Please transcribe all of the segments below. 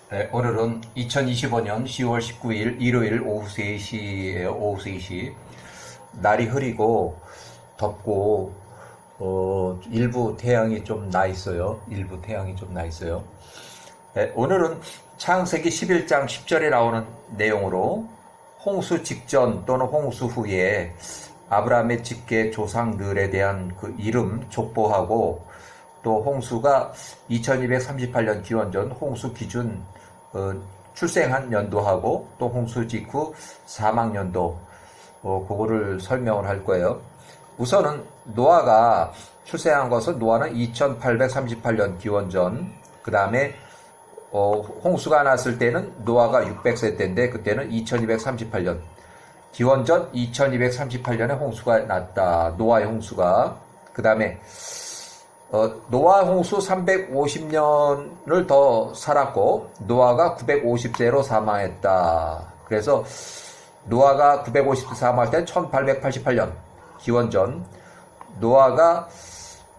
네, 오늘은 2025년 10월 19일 일요일 오후 3시에요. 오후 3시. 날이 흐리고 덥고 일부 태양이 좀 나 있어요. 일부 태양이 좀 나 있어요. 네, 오늘은 창세기 11장 10절에 나오는 내용으로 홍수 직전 또는 홍수 후에 아브라함의 직계 조상들에 대한 그 이름 족보하고 또 홍수가 2238년 기원전 홍수 기준 출생한 연도하고 또 홍수 직후 사망 연도 그거를 설명을 할 거예요. 우선은 노아가 출생한 것은 노아는 2838년 기원전, 그 다음에 홍수가 났을 때는 노아가 600세 때인데 그때는 2238년 기원전 2238년에 홍수가 났다. 노아의 홍수가. 그 다음에 노아 홍수 350년을 더 살았고 노아가 950세로 사망했다. 그래서 노아가 950세 사망할 때는 1888년 기원전, 노아가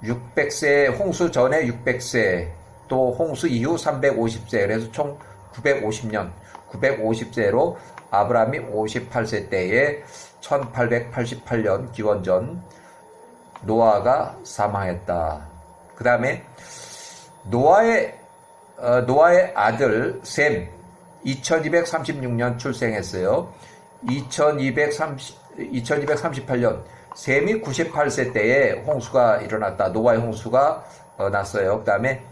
600세 홍수 전에 600세 또 홍수 이후 350세 그래서 총 950년 950세로 아브라함이 58세 때에 1888년 기원전 노아가 사망했다. 그 다음에 노아의 아들 셈 2236년 출생했어요. 2238년 셈이 98세 때에 홍수가 일어났다. 노아의 홍수가 났어요. 그 다음에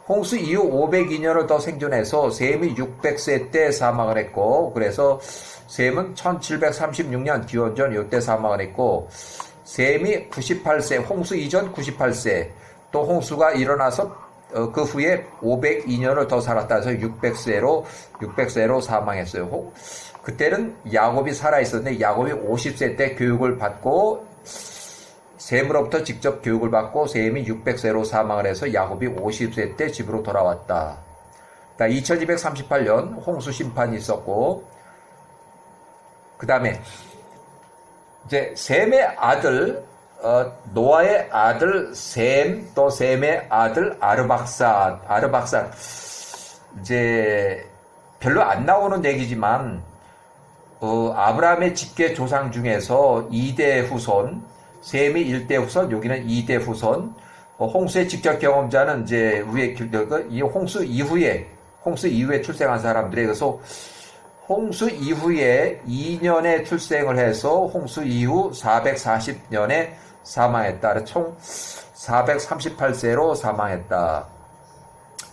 홍수 이후 502년을 더 생존해서 셈이 600세 때 사망을 했고, 그래서 셈은 1736년 기원전 이때 사망을 했고, 셈이 98세, 홍수 이전 98세, 또 홍수가 일어나서 그 후에 502년을 더 살았다 해서 600세로 사망했어요. 그때는 야곱이 살아있었는데 야곱이 50세 때 교육을 받고 셈으로부터 직접 교육을 받고 셈이 600세로 사망을 해서 야곱이 50세 때 집으로 돌아왔다. 2238년 홍수 심판이 있었고, 그 다음에 이제 셈의 아들 노아의 아들 셈, 또 셈의 아들 아르박산 이제 별로 안 나오는 얘기지만 아브라함의 직계 조상 중에서 2대 후손, 셈이 1대 후손, 여기는 2대 후손. 홍수의 직접 경험자는 이제 위에 이 홍수 이후에 출생한 사람들에 그래서 홍수 이후에 2년에 출생을 해서 홍수 이후 440년에 사망했다. 총 438세로 사망했다.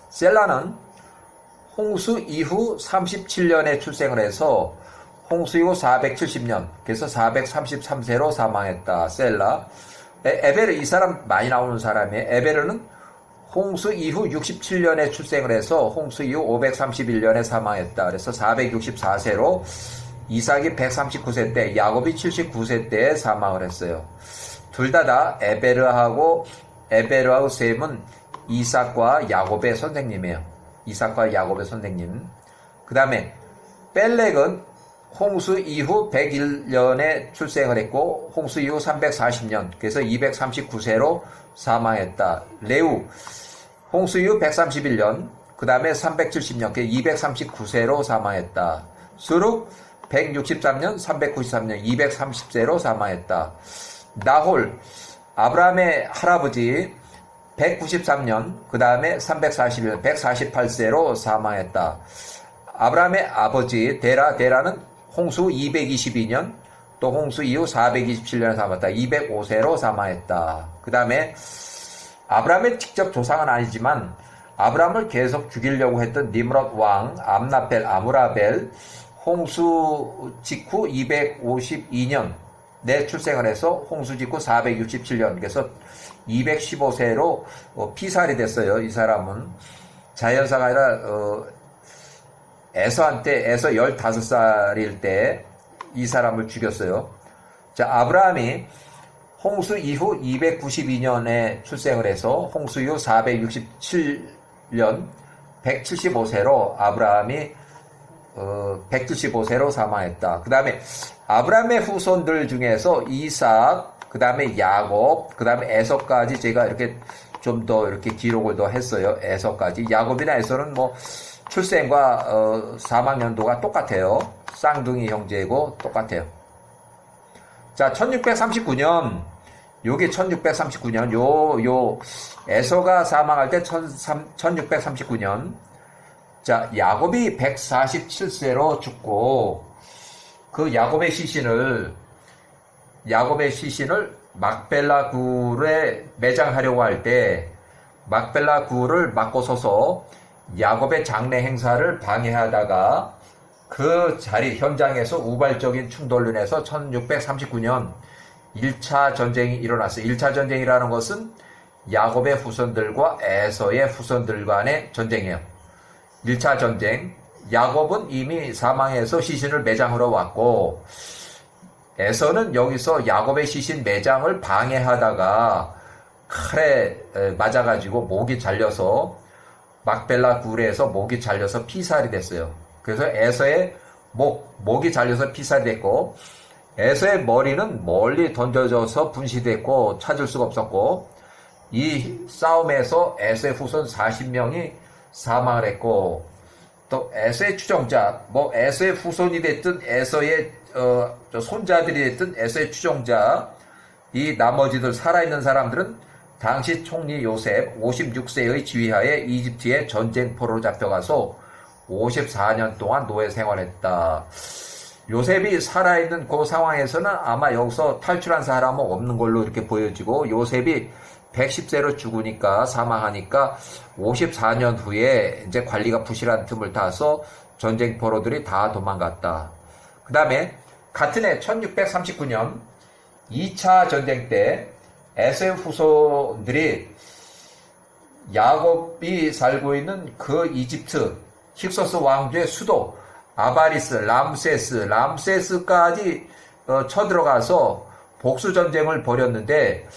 셀라는 홍수 이후 37년에 출생을 해서 홍수 이후 470년, 그래서 433세로 사망했다. 셀라. 에베르, 이 사람 많이 나오는 사람이에요. 에베르는 홍수 이후 67년에 출생을 해서 홍수 이후 531년에 사망했다. 그래서 464세로 이삭이 139세 때, 야곱이 79세 때에 사망을 했어요. 둘 다 에베르하고 셈은 이삭과 야곱의 선생님이에요. 이삭과 야곱의 선생님. 그 다음에 뺄렉은 홍수 이후 101년에 출생을 했고 홍수 이후 340년, 그래서 239세로 사망했다. 레우 홍수 이후 131년, 그 다음에 370년, 239세로 사망했다. 수룩 163년, 393년, 230세로 사망했다. 나홀 아브라함의 할아버지 193년, 그 다음에 341년, 148세로 사망했다. 아브라함의 아버지 데라는 홍수 222년, 또 홍수 이후 427년에 사망했다. 205세로 사망했다. 그 다음에 아브라함의 직접 조상은 아니지만 아브라함을 계속 죽이려고 했던 니므롯 왕 아무라벨 홍수 직후 252년에 출생을 해서 홍수 직후 467년, 그래서 215세로 피살이 됐어요. 이 사람은 자연사가 아니라 에서 15살일 때 이 사람을 죽였어요. 자, 아브라함이 홍수 이후 292년에 출생을 해서 홍수 이후 467년 175세로 아브라함이 175세로 사망했다. 그 다음에 아브라함의 후손들 중에서 이삭, 그 다음에 야곱, 그 다음에 에서까지 제가 이렇게 좀 더 이렇게 기록을 더 했어요. 에서까지. 야곱이나 에서는 뭐 출생과 사망 연도가 똑같아요. 쌍둥이 형제고 똑같아요. 자, 1639년, 요게 1639년, 에서가 사망할 때 1639년. 자, 야곱이 147세로 죽고, 그 야곱의 시신을 막벨라 굴에 매장하려고 할 때, 막벨라 굴을 막고 서서 야곱의 장례 행사를 방해하다가 그 자리 현장에서 우발적인 충돌로 인해서 1639년 1차 전쟁이 일어났어요. 1차 전쟁이라는 것은 야곱의 후손들과 에서의 후손들 간의 전쟁이에요. 1차 전쟁, 야곱은 이미 사망해서 시신을 매장하러 왔고, 에서는 여기서 야곱의 시신 매장을 방해하다가 칼에 맞아가지고 목이 잘려서 막벨라 굴에서 목이 잘려서 피살이 됐어요. 그래서 에서의 목이 잘려서 피살이 됐고, 에서의 머리는 멀리 던져져서 분시됐고 찾을 수가 없었고, 이 싸움에서 에서의 후손 40명이 사망을 했고, 또 에서의 추종자, 에서의 후손이 됐든 에서의 손자들이 됐든 에서의 추종자, 이 나머지들 살아있는 사람들은 당시 총리 요셉 56세의 지휘하에 이집트의 전쟁포로로 잡혀가서 54년 동안 노예 생활했다. 요셉이 살아있는 그 상황에서는 아마 여기서 탈출한 사람은 없는 걸로 이렇게 보여지고, 요셉이 110세로 죽으니까, 사망하니까 54년 후에 이제 관리가 부실한 틈을 타서 전쟁포로들이 다 도망갔다. 그 다음에 같은 해 1639년 2차 전쟁 때 에서의 후손들이 야곱이 살고 있는 그 이집트 힉소스 왕조의 수도 아바리스, 람세스까지 쳐들어가서 복수전쟁을 벌였는데,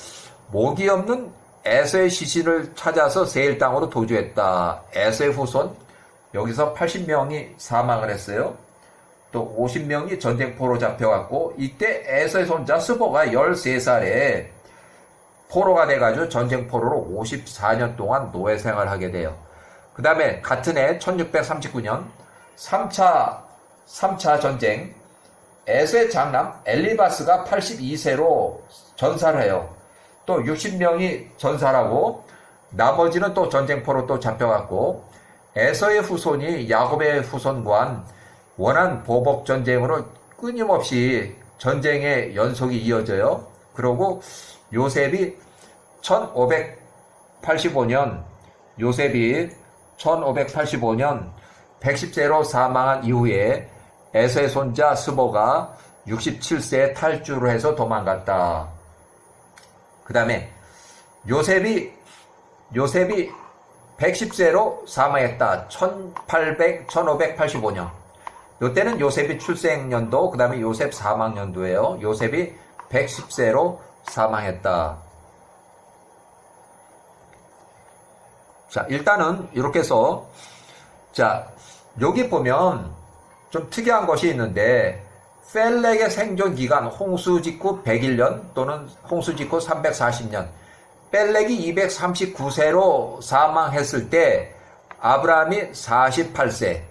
목이 없는 에서의 시신을 찾아서 세일 땅으로 도주했다. 에서의 후손, 여기서 80명이 사망을 했어요. 또 50명이 전쟁포로 잡혀갔고, 이때 에서의 손자 스보가 13살에 포로가 돼가지고 전쟁포로로 54년 동안 노예 생활을 하게 돼요. 그 다음에 같은 해 1639년 3차 전쟁, 에서의 장남 엘리바스가 82세로 전사를 해요. 또 60명이 전사하고, 나머지는 또 전쟁포로 또 잡혀갔고, 에서의 후손이 야곱의 후손과 원한 보복 전쟁으로 끊임없이 전쟁의 연속이 이어져요. 그리고 요셉이 1585년 110세로 사망한 이후에 에서의 손자 스보가 67세에 탈주를 해서 도망갔다. 그 다음에 요셉이 110세로 사망했다. 1585년. 이때는 요셉이 출생년도, 그 다음에 요셉 사망년도예요. 요셉이 110세로 사망했다. 자, 일단은 이렇게 해서, 자, 여기 보면 좀 특이한 것이 있는데, 펠렉의 생존 기간 홍수 직후 101년 또는 홍수 직후 340년. 펠렉이 239세로 사망했을 때 아브라함이 48세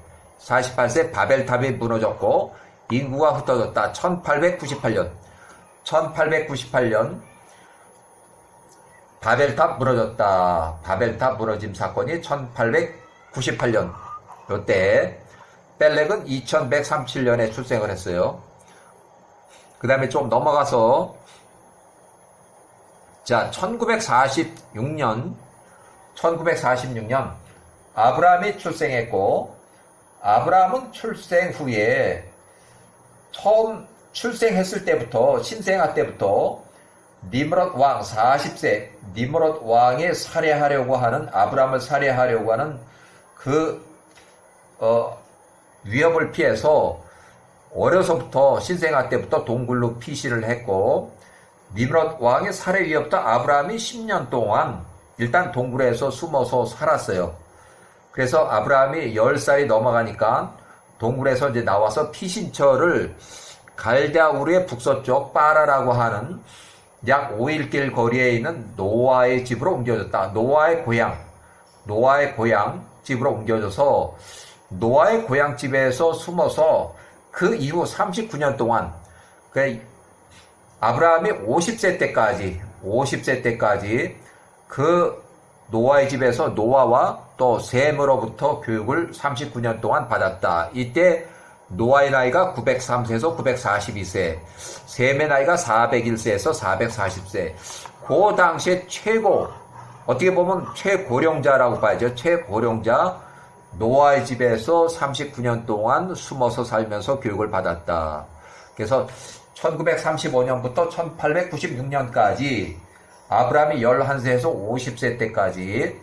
바벨탑이 무너졌고 인구가 흩어졌다. 1898년 바벨탑 무너졌다. 바벨탑 무너짐 사건이 1898년. 이때 펠렉은 2137년에 출생을 했어요. 그 다음에 좀 넘어가서, 자, 1946년 아브라함이 출생했고, 아브라함은 출생 후에 처음 출생했을 때부터, 신생아 때부터 니므롯 왕 40세 니므롯 왕의 아브라함을 살해하려고 하는 그 위협을 피해서 어려서부터 신생아 때부터 동굴로 피신을 했고, 니므롯 왕의 살해 위협도 아브라함이 10년 동안 일단 동굴에서 숨어서 살았어요. 그래서 아브라함이 10살이 넘어가니까 동굴에서 이제 나와서 피신처를 갈대아 우르의 북서쪽 빠라라고 하는 약 5일길 거리에 있는 노아의 집으로 옮겨졌다. 노아의 고향. 고향집으로 옮겨져서 노아의 고향집에서 숨어서 그 이후 39년 동안 아브라함이 50세 때까지 그 노아의 집에서 노아와 또 셈으로부터 교육을 39년 동안 받았다. 이때 노아의 나이가 903세에서 942세, 셈의 나이가 401세에서 440세. 그 당시에 어떻게 보면 최고령자라고 봐야죠. 최고령자 노아의 집에서 39년 동안 숨어서 살면서 교육을 받았다. 그래서 1935년부터 1896년까지 아브라함이 11세에서 50세 때까지,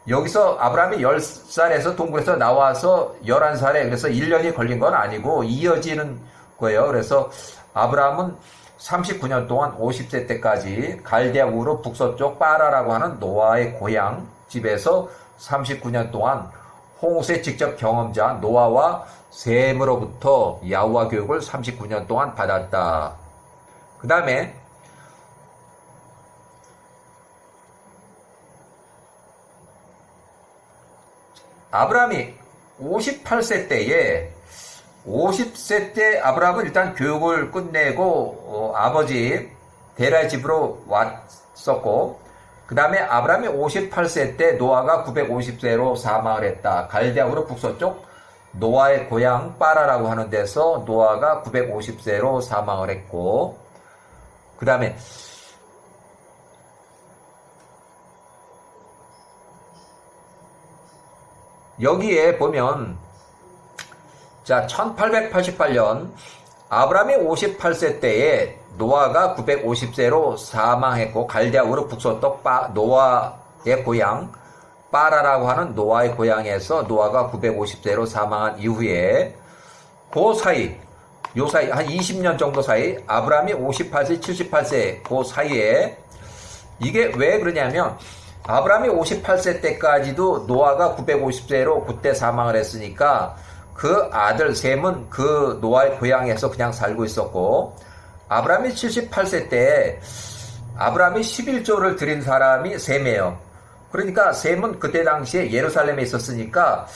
여기서 아브라함이 10살에서 동굴에서 나와서 11살에, 그래서 1년이 걸린 건 아니고 이어지는 거예요. 그래서 아브라함은 39년 동안 50세 때까지 갈대아 우르 북서쪽 빠라라고 하는 노아의 고향 집에서 39년 동안 홍수의 직접 경험자 노아와 셈으로부터 야호와 교육을 39년 동안 받았다. 그 다음에 아브라함이 58세 때에 50세 때 아브라함은 일단 교육을 끝내고 아버지 데라의 집으로 왔었고, 그 다음에 아브라함이 58세 때 노아가 950세로 사망을 했다. 갈대아우르 북서쪽 노아의 고향 빠라라고 하는 데서 노아가 950세로 사망을 했고, 그 다음에 여기에 보면, 자, 1888년 아브라함이 58세 때에 노아가 950세로 사망했고, 갈대아우르 북서쪽 노아의 고향 빠라라고 하는 노아의 고향에서 노아가 950세로 사망한 이후에 그 사이, 한 20년 정도 사이, 아브라함이 58세, 78세 그 사이에, 이게 왜 그러냐면 아브라함이 58세 때까지도 노아가 950세로 그때 사망을 했으니까 그 아들 셈은 그 노아의 고향에서 그냥 살고 있었고, 아브라함이 78세 때 아브라함이 11조를 드린 사람이 셈이에요. 그러니까 셈은 그때 당시에 예루살렘에 있었으니까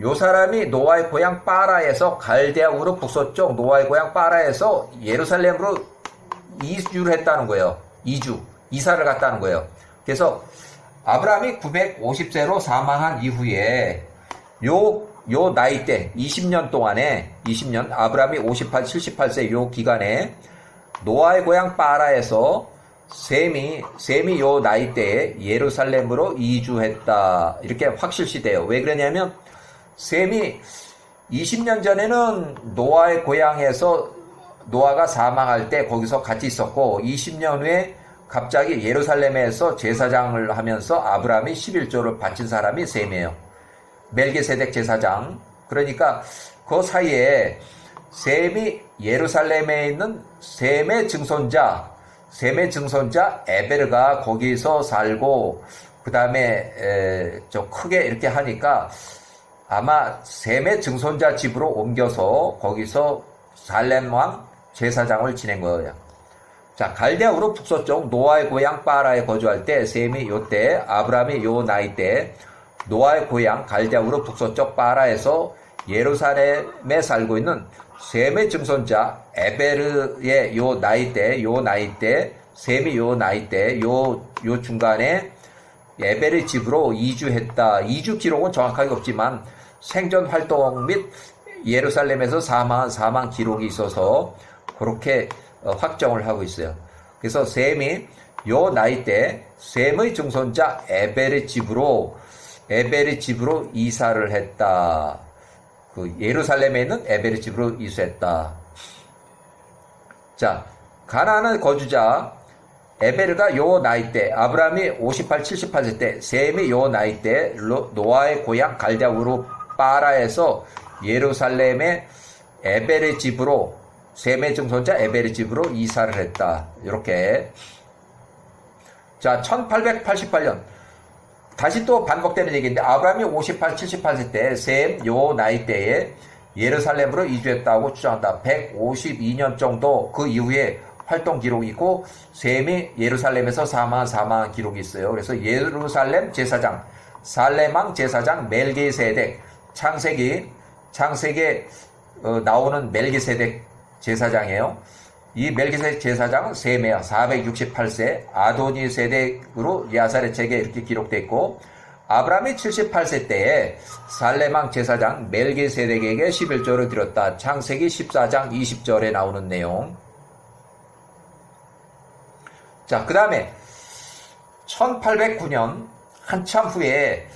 요 사람이 노아의 고향 빠라에서 갈대아 우르 북서쪽 노아의 고향 빠라에서 예루살렘으로 이주를 했다는 거예요. 이사를 갔다는 거예요. 그래서 아브라함이 950세로 사망한 이후에 요 나이 때 20년 동안에 아브라함이 58, 78세 요 기간에 노아의 고향 빠라에서 셈이 요 나이 때에 예루살렘으로 이주했다. 이렇게 확실시돼요. 왜 그러냐면 셈이 20년 전에는 노아의 고향에서 노아가 사망할 때 거기서 같이 있었고, 20년 후에 갑자기 예루살렘에서 제사장을 하면서 아브라함이 11조를 바친 사람이 셈이에요. 멜기세덱 제사장. 그러니까 그 사이에 셈이 예루살렘에 있는 셈의 증손자 에베르가 거기서 살고, 그 다음에 좀 크게 이렇게 하니까 아마 셈의 증손자 집으로 옮겨서 거기서 살렘 왕 제사장을 지낸 거예요. 자, 갈대아 우르 북서쪽 노아의 고향 빠라에 거주할 때 셈이 요때, 아브라함이 요 나이 때 노아의 고향 갈대아 우르 북서쪽 빠라에서 예루살렘에 살고 있는 셈의 증손자 에베르의 요 나이 때 셈이 요 나이 때 요 중간에 에벨의 집으로 이주했다. 이주 기록은 정확하게 없지만 생존 활동 및 예루살렘에서 사망 기록이 있어서 그렇게 확정을 하고 있어요. 그래서 셈이 요 나이 때 셈의 증손자 에벨의 집으로 이사를 했다. 그 예루살렘에 있는 에벨의 집으로 이사했다. 자, 가나안의 거주자 에베르가 요 나이 때, 아브라함이 58, 78세 때, 셈이 요 나이 때 노아의 고향 갈대아 우르 빠라에서 예루살렘의 에벨의 집으로, 셈의 증손자 에벨의 집으로 이사를 했다. 이렇게. 자, 1888년 다시 또 반복되는 얘기인데, 아브라함이 58, 78세 때 셈 요 나이 때에 예루살렘으로 이주했다고 주장한다. 152년 정도 그 이후에 활동 기록이 있고, 셈이 예루살렘에서 사망한 기록이 있어요. 그래서 예루살렘 제사장, 살레망 제사장 멜기세덱, 창세기에 나오는 멜기세덱 제사장이에요. 이 멜기세덱 제사장은 셈이야. 468세 아도니세덱으로 야사렛책에 이렇게 기록되어 있고, 아브라함이 78세 때에 살레망 제사장 멜기세덱에게 11조를 드렸다. 창세기 14장 20절에 나오는 내용. 자, 그 다음에 1809년 한참 후에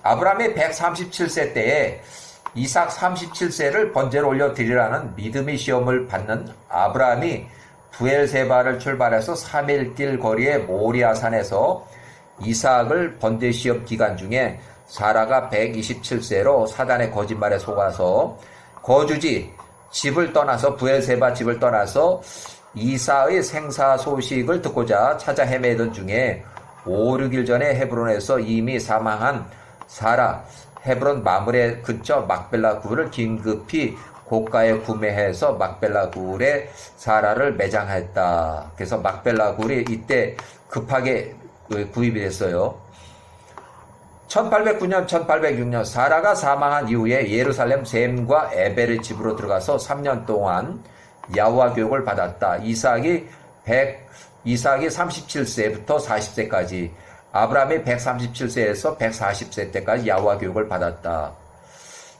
아브라함이 137세 때에 이삭 37세를 번제로 올려드리라는 믿음의 시험을 받는 아브라함이 부엘세바를 출발해서 3일 거리의 모리아산에서 이삭을 번제 시험 기간 중에 사라가 127세로 사단의 거짓말에 속아서 거주지 집을 떠나서 부엘세바 집을 떠나서 이삭의 생사 소식을 듣고자 찾아 헤매던 중에 5, 6일 전에 헤브론에서 이미 사망한 사라, 헤브론 마므레 근처 막벨라 굴을 긴급히 고가에 구매해서 막벨라 굴에 사라를 매장했다. 그래서 막벨라 굴이 이때 급하게 구입이 됐어요. 1809년, 1806년 사라가 사망한 이후에 예루살렘 셈과 에벨의 집으로 들어가서 3년 동안 야호와 교육을 받았다. 이삭이 37세부터 40세까지, 아브라함이 137세에서 140세 때까지 야호와 교육을 받았다.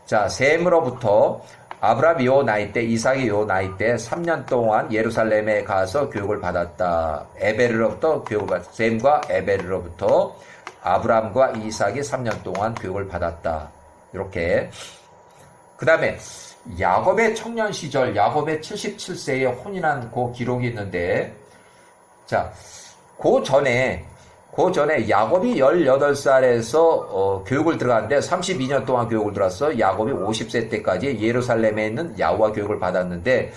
자, 셈으로부터 아브라함이 요 나이 때, 이삭이 요 나이 때 3년 동안 예루살렘에 가서 교육을 받았다. 에벨으로부터 교육을 받았다. 셈과 에벨으로부터 아브라함과 이삭이 3년 동안 교육을 받았다. 이렇게. 그 다음에 야곱의 청년 시절, 야곱의 77세에 혼인한 그 기록이 있는데, 자, 그 전에 야곱이 18살에서 교육을 들어갔는데 32년 동안 교육을 들어갔어. 야곱이 50세 때까지 예루살렘에 있는 야호와 교육을 받았는데,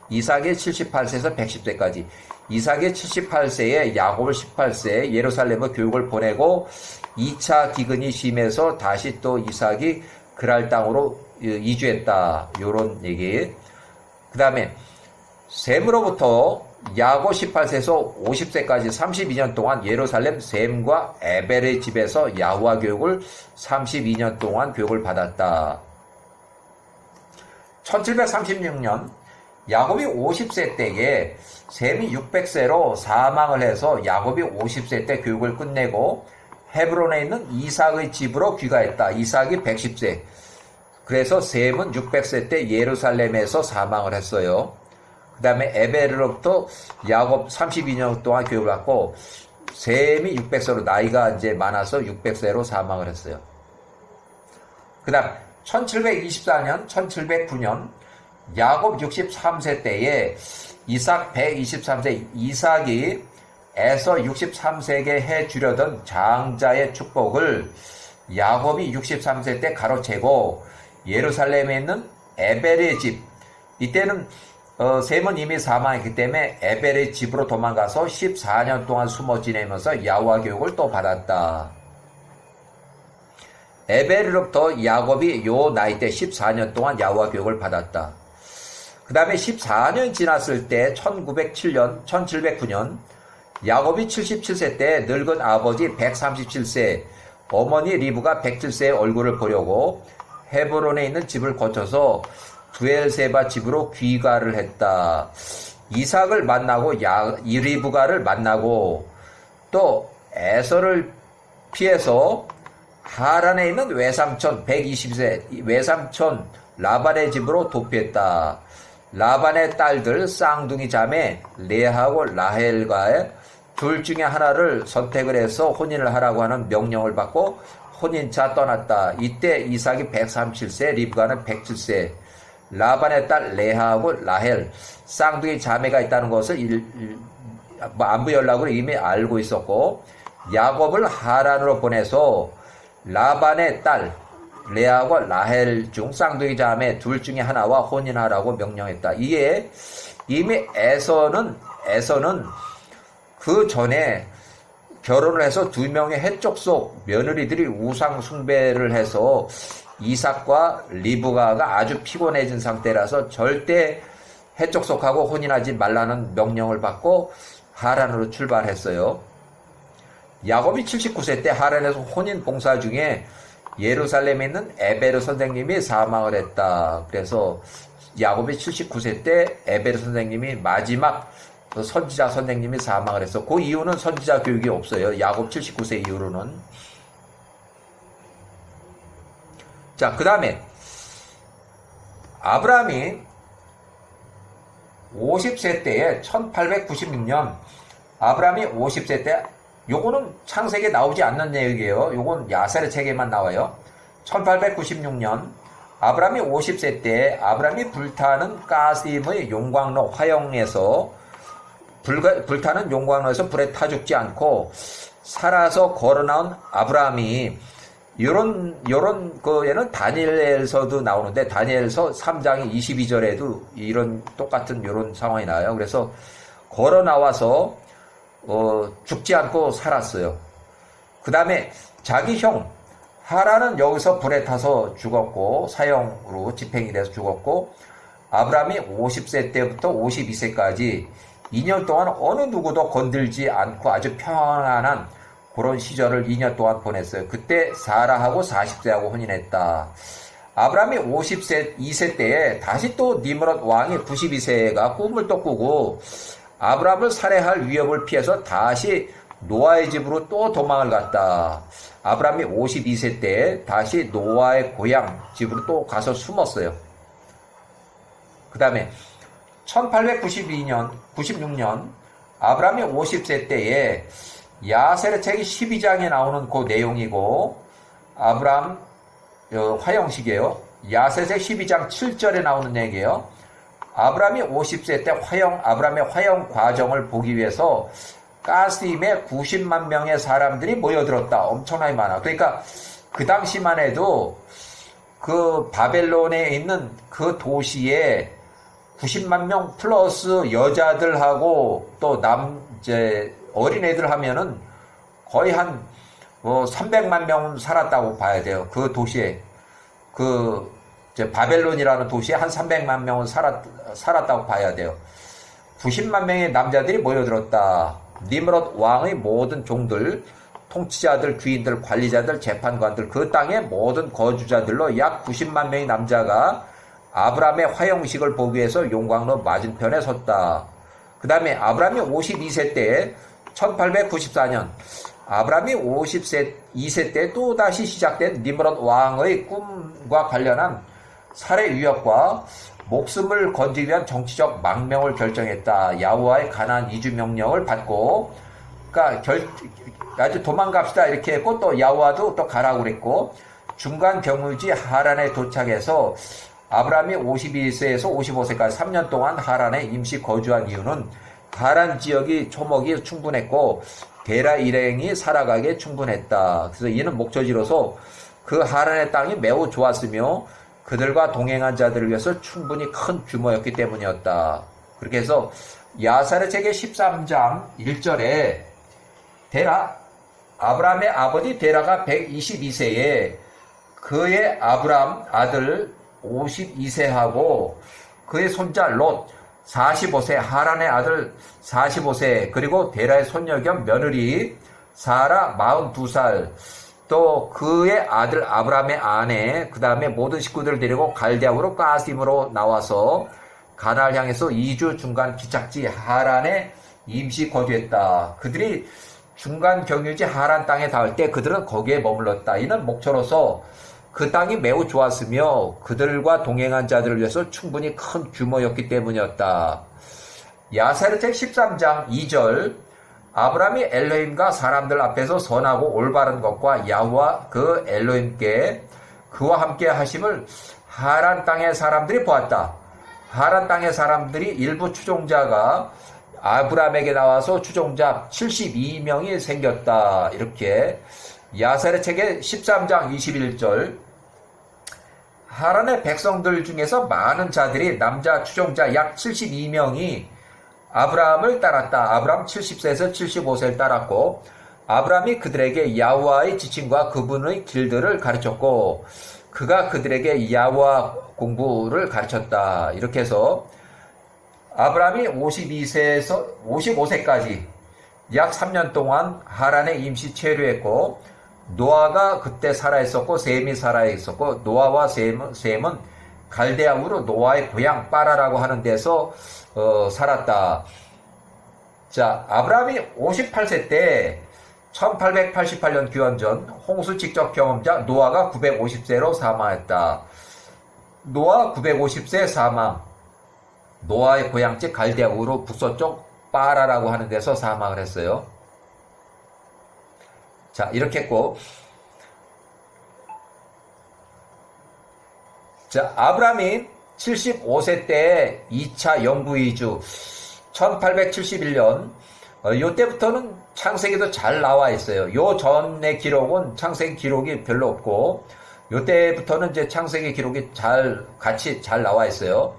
이삭이 78세에서 110세까지, 이삭이 78세에 야곱을 18세에 예루살렘의 교육을 보내고 2차 기근이 심해서 다시 또 이삭이 그랄 땅으로 이주했다. 요런 얘기. 그 다음에 셈으로부터 야곱 18세에서 50세까지 32년 동안 예루살렘 셈과 에벨의 집에서 야호와 교육을 32년 동안 교육을 받았다. 1736년 야곱이 50세 때에 셈이 600세로 사망을 해서 야곱이 50세 때 교육을 끝내고 헤브론에 있는 이삭의 집으로 귀가했다. 이삭이 110세. 그래서 셈은 600세 때 예루살렘에서 사망을 했어요. 그 다음에 에벨으로부터 야곱 32년 동안 교육을 받고 셈이 600세로 나이가 이제 많아서 600세로 사망을 했어요. 그 다음 1724년, 1709년 야곱 63세 때에 이삭 123세, 이삭이 에서 63세게 해주려던 장자의 축복을 야곱이 63세 때 가로채고 예루살렘에 있는 에벨의 집, 이때는 셈은 이미 사망했기 때문에 에벨의 집으로 도망가서 14년 동안 숨어 지내면서 야호와 교육을 또 받았다. 에벨으로부터 야곱이 요 나이 때 14년 동안 야호와 교육을 받았다. 그 다음에 14년 지났을 때 1709년 야곱이 77세 때 늙은 아버지 137세, 어머니 리브가 107세의 얼굴을 보려고 헤브론에 있는 집을 거쳐서 부엘세바 집으로 귀가를 했다. 이삭을 만나고 리브가를 만나고 또 에서를 피해서 하란에 있는 외삼촌 120세 외삼촌 라반의 집으로 도피했다. 라반의 딸들 쌍둥이 자매 레아하고 라헬과의 둘 중에 하나를 선택을 해서 혼인을 하라고 하는 명령을 받고 혼인차 떠났다. 이때 이삭이 137세, 리브가는 107세. 라반의 딸 레아하고 라헬 쌍둥이 자매가 있다는 것을 안부 연락으로 이미 알고 있었고, 야곱을 하란으로 보내서 라반의 딸 레아와 라헬 중 쌍둥이 자매 둘 중에 하나와 혼인하라고 명령했다. 이에 이미 에서는 그 전에 결혼을 해서 두 명의 해족속 며느리들이 우상 숭배를 해서 이삭과 리브가가 아주 피곤해진 상태라서 절대 해족속하고 혼인하지 말라는 명령을 받고 하란으로 출발했어요. 야곱이 79세 때 하란에서 혼인 봉사 중에 예루살렘에 있는 에베르 선생님이 사망을 했다. 그래서 야곱이 79세 때 에베르 선생님이 마지막 선지자 선생님이 사망을 했어. 그 이후는 선지자 교육이 없어요. 야곱 79세 이후로는. 자, 그 다음에 아브라함이 50세 때에 1896년 아브라함이 50세 때, 요거는 창세기에 나오지 않는 얘기예요. 요건 야셀의 책에만 나와요. 1896년 아브라함이 50세 때 아브라함이 불타는 가스임의 용광로 화영에서 불타는 용광로에서 불에 타 죽지 않고 살아서 걸어나온 아브라함이 요런 거에는 다니엘서도 나오는데 다니엘서 3장 22절에도 이런 똑같은 요런 상황이 나와요. 그래서 걸어 나와서 죽지 않고 살았어요. 그 다음에 자기 형 하란은 여기서 불에 타서 죽었고 사형으로 집행이 돼서 죽었고, 아브라함이 50세 때부터 52세까지 2년 동안 어느 누구도 건들지 않고 아주 평안한 그런 시절을 2년 동안 보냈어요. 그때 사라하고 40세하고 혼인했다. 아브라함이 52세 때에 다시 또 니므롯 왕이 92세가 꿈을 또 꾸고 아브라함을 살해할 위협을 피해서 다시 노아의 집으로 또 도망을 갔다. 아브라함이 52세 때에 다시 노아의 고향 집으로 또 가서 숨었어요. 그 다음에 1896년 아브라함이 50세 때에 야셀의 책이 12장에 나오는 그 내용이고, 아브라함 화영식이에요. 야셀의 책 12장 7절에 나오는 얘기예요. 아브라함이 50세 때 아브라함의 화영 과정을 보기 위해서 가스임에 90만 명의 사람들이 모여들었다. 엄청나게 많아. 그러니까 그 당시만 해도 그 바벨론에 있는 그 도시에 90만 명 플러스 여자들하고 또 어린애들 하면은 거의 한 300만 명 살았다고 봐야 돼요. 그 도시에. 바벨론이라는 도시에 한 300만 명은 살았다고 봐야 돼요. 90만 명의 남자들이 모여들었다. 니므롯 왕의 모든 종들, 통치자들, 귀인들, 관리자들, 재판관들, 그 땅의 모든 거주자들로 약 90만 명의 남자가 아브라함의 화영식을 보기 위해서 용광로 맞은편에 섰다. 그 다음에 아브라함이 52세 때에 1894년 아브라함이 52세 때 또다시 시작된 니므롯 왕의 꿈과 관련한 살해 위협과 목숨을 건지기 위한 정치적 망명을 결정했다. 야후와의 가나안 이주 명령을 받고, 그러니까 아주 도망갑시다 이렇게 했고, 또 야후와도 또 가라고 그랬고, 중간 경유지 하란에 도착해서 아브라함이 52세에서 55세까지 3년 동안 하란에 임시 거주한 이유는 하란 지역이 초목이 충분했고 게라 일행이 살아가기에 충분했다. 그래서 이는 목적지로서 그 하란의 땅이 매우 좋았으며 그들과 동행한 자들을 위해서 충분히 큰 규모였기 때문이었다. 그렇게 해서 야살의 책의 13장 1절에 아브라함의 아버지 데라가 122세에 그의 아브라함 아들 52세하고 그의 손자 롯 45세, 하란의 아들 45세, 그리고 데라의 손녀 겸 며느리 사라 42살, 또 그의 아들 아브라함의 아내, 그 다음에 모든 식구들을 데리고 갈대아우로 가스임으로 나와서 가나안을 향해서 2주 중간 기착지 하란에 임시 거주했다. 그들이 중간 경유지 하란 땅에 닿을 때 그들은 거기에 머물렀다. 이는 목초로서 그 땅이 매우 좋았으며 그들과 동행한 자들을 위해서 충분히 큰 규모였기 때문이었다. 야살의 책 13장 2절 아브라함이 엘로힘과 사람들 앞에서 선하고 올바른 것과 야후와 그 엘로힘께 그와 함께 하심을 하란 땅의 사람들이 보았다. 하란 땅의 사람들이 일부 추종자가 아브라함에게 나와서 추종자 72명이 생겼다. 이렇게 야살의 책의 13장 21절 하란의 백성들 중에서 많은 자들이 남자 추종자 약 72명이 아브라함을 따랐다. 아브라함 70세에서 75세를 따랐고 아브라함이 그들에게 야후와의 지침과 그분의 길들을 가르쳤고 그가 그들에게 야후와 공부를 가르쳤다. 이렇게 해서 아브라함이 52세에서 55세까지 약 3년 동안 하란에 임시 체류했고 노아가 그때 살아있었고 셈이 살아있었고 노아와 셈은 갈대아우로 노아의 고향 빠라라고 하는 데서 살았다. 자, 아브라함이 58세 때 1888년 기원전 홍수 직접 경험자 노아가 950세로 사망했다. 노아 950세 사망. 노아의 고향지 갈대아우로 북서쪽 빠라라고 하는 데서 사망을 했어요. 자, 이렇게 했고, 자, 아브라함이 75세 때 2차 영구 이주 1871년 요때부터는 창세기도 잘 나와 있어요. 요 전의 기록은 창세기 기록이 별로 없고 요때부터는 이제 창세기 기록이 같이 잘 나와 있어요.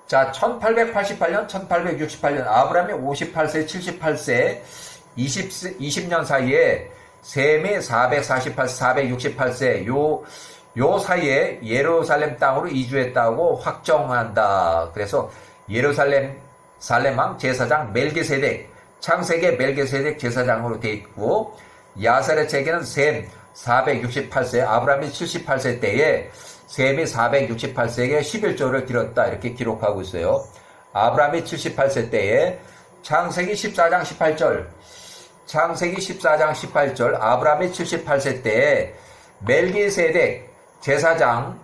자, 1888년, 1868년 아브라함이 58세, 78세 20년 사이에 셈이 468세, 요 사이에 예루살렘 땅으로 이주했다고 확정한다. 그래서 예루살렘 살렘왕 제사장 멜기세덱, 창세기 멜기세덱 제사장으로 되어 있고, 야세렛에게는 셈 468세, 아브라함이 78세 때에 셈이 468세에게 11조를 드렸다. 이렇게 기록하고 있어요. 아브라함이 78세 때에 창세기 14장 18절, 창세기 14장 18절, 아브라함이 78세 때에 멜기세덱 제사장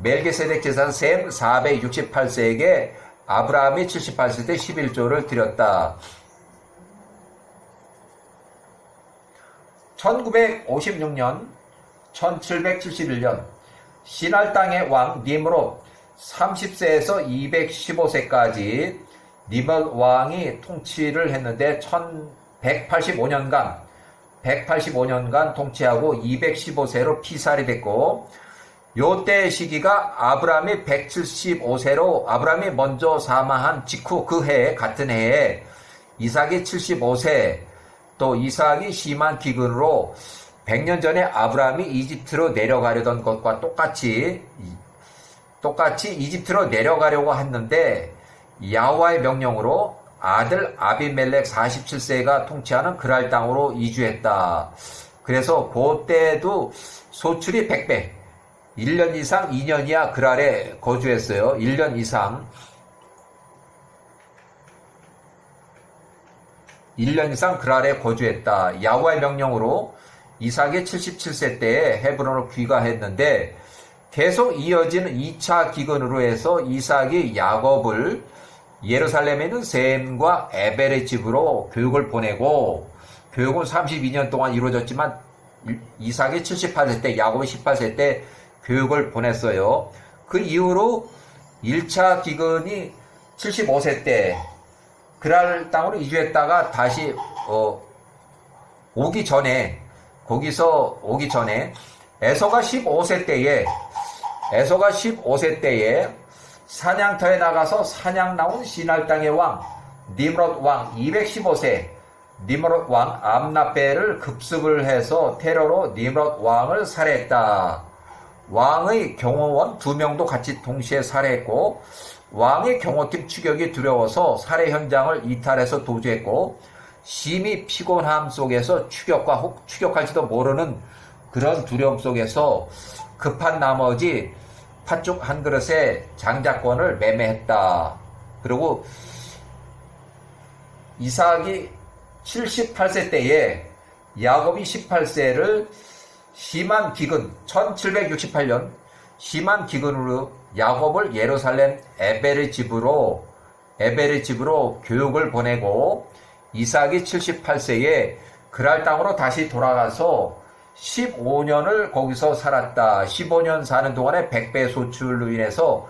셈 468세에게 아브라함이 78세 때 11조를 드렸다. 1956년, 1771년 시날 땅의 왕 니므롯 30세에서 215세까지 니므롯 왕이 통치를 했는데 185년간 통치하고 215세로 피살이 됐고, 요때 시기가 아브라함이 175세로 아브라함이 먼저 사망한 직후 그 해에, 같은 해에 이삭이 75세, 또 이삭이 심한 기근으로 100년 전에 아브라함이 이집트로 내려가려던 것과 똑같이 이집트로 내려가려고 했는데 야호와의 명령으로 아들 아비멜렉 47세가 통치하는 그랄 땅으로 이주했다. 그래서 그때도 소출이 100배, 1년 이상 2년 이하 그랄에 거주했어요. 1년 이상 1년 이상 그랄에 거주했다. 야호와의 명령으로 이삭이 77세 때에 헤브론으로 귀가했는데 계속 이어지는 2차 기근으로 해서 이삭이 야곱을 예루살렘에 있는 셈과 에벨의 집으로 교육을 보내고, 교육은 32년 동안 이루어졌지만 이삭이 78세 때, 야곱이 18세 때 교육을 보냈어요. 그 이후로 1차 기근이 75세 때 그랄 땅으로 이주했다가 다시 거기서 오기 전에 에서가 15세 때에 사냥터에 나가서 사냥 나온 시날 땅의 왕 니므롯 왕 215세 니므롯 왕 암나벨을 급습을 해서 테러로 니므롯 왕을 살해했다. 왕의 경호원 2명도 같이 동시에 살해했고, 왕의 경호팀 추격이 두려워서 살해 현장을 이탈해서 도주했고, 심히 피곤함 속에서 추격할지도 모르는 그런 두려움 속에서 급한 나머지 팥죽 한 그릇에 장자권을 매매했다. 그리고 이삭이 78세 때에 야곱이 18세를 심한 기근, 1768년 심한 기근으로 야곱을 예루살렘 에벨의 집으로 교육을 보내고, 이삭이 78세에 그랄 땅으로 다시 돌아가서 15년을 거기서 살았다. 15년 사는 동안에 100배 소출로 인해서